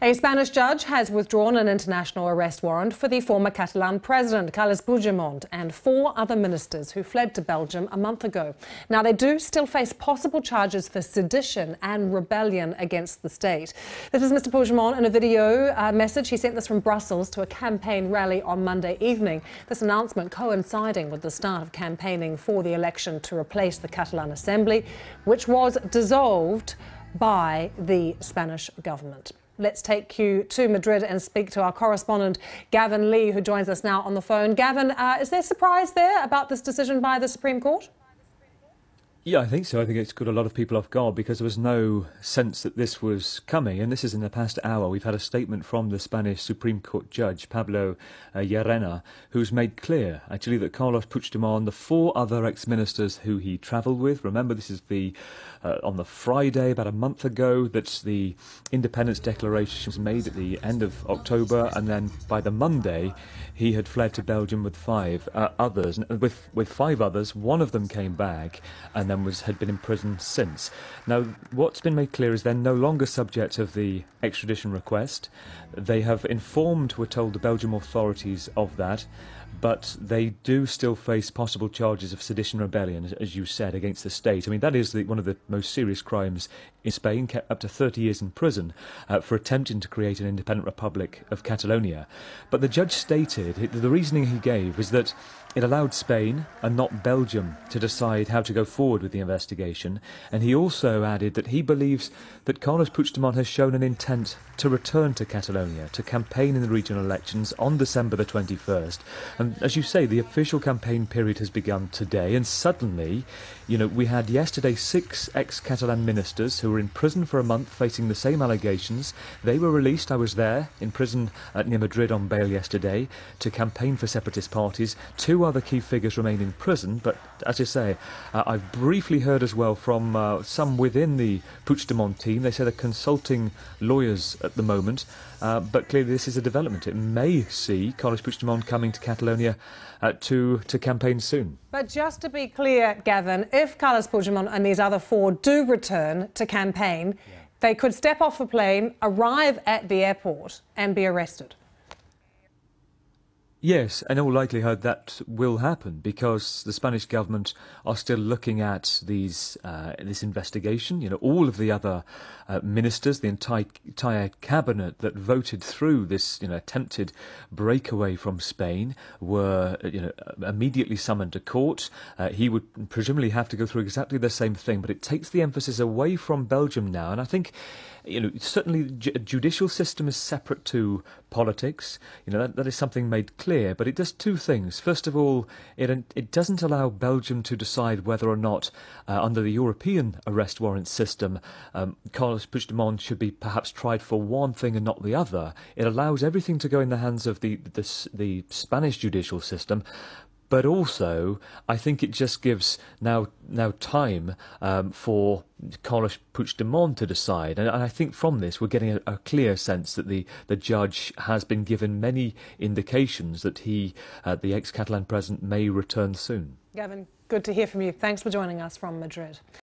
A Spanish judge has withdrawn an international arrest warrant for the former Catalan President Carles Puigdemont and 4 other ministers who fled to Belgium a month ago. Now, they do still face possible charges for sedition and rebellion against the state. This is Mr. Puigdemont in a video message. He sent this from Brussels to a campaign rally on Monday evening. This announcement coinciding with the start of campaigning for the election to replace the Catalan Assembly, which was dissolved by the Spanish government. Let's take you to Madrid and speak to our correspondent Gavin Lee, who joins us now on the phone. Gavin, is there surprise there about this decision by the Supreme Court? Yeah, I think so. I think it's caught a lot of people off guard because there was no sense that this was coming. And this is in the past hour. We've had a statement from the Spanish Supreme Court judge, Pablo Llareno, who's made clear, actually, that Carles Puigdemont, the 4 other ex-ministers who he travelled with, remember this is on the Friday, about a month ago, that the independence declaration was made at the end of October, and then by the Monday, he had fled to Belgium with 5 others. With 5 others, one of them came back and then had been in prison since. Now, what's been made clear is they're no longer subject of the extradition request. They have informed, we're told, the Belgian authorities of that, but they do still face possible charges of sedition rebellion, as you said, against the state. I mean, that is one of the most serious crimes in Spain, kept up to 30 years in prison for attempting to create an independent republic of Catalonia. But the judge stated, the reasoning he gave was that it allowed Spain and not Belgium to decide how to go forward with the investigation, and he also added that he believes that Carles Puigdemont has shown an intent to return to Catalonia to campaign in the regional elections on December the 21st. And as you say, the official campaign period has begun today, and suddenly, we had yesterday 6 ex-Catalan ministers who were in prison for a month facing the same allegations. They were released. I was there in prison near Madrid on bail yesterday to campaign for separatist parties. 2 other key figures remain in prison, but as I say, I've briefly heard as well from some within the Puigdemont team. They say they're consulting lawyers at the moment, but clearly this is a development. It may see Carles Puigdemont coming to Catalonia to campaign soon. But just to be clear, Gavin, if Carles Puigdemont and these other 4 do return to campaign, they could step off a plane, arrive at the airport and be arrested. Yes, in all likelihood that will happen because the Spanish government are still looking at this investigation. All of the other ministers, the entire cabinet that voted through this attempted breakaway from Spain were immediately summoned to court. He would presumably have to go through exactly the same thing, but it takes the emphasis away from Belgium now, and I think certainly the judicial system is separate to politics. That is something made clear, but it does 2 things. First of all, it doesn't allow Belgium to decide whether or not, under the European arrest warrant system, Carles Puigdemont should be perhaps tried for one thing and not the other. It allows everything to go in the hands of the Spanish judicial system. But also, I think it just gives now time for Carles Puigdemont to decide. And I think from this, we're getting a clear sense that the judge has been given many indications that the ex-Catalan president, may return soon. Gavin, good to hear from you. Thanks for joining us from Madrid.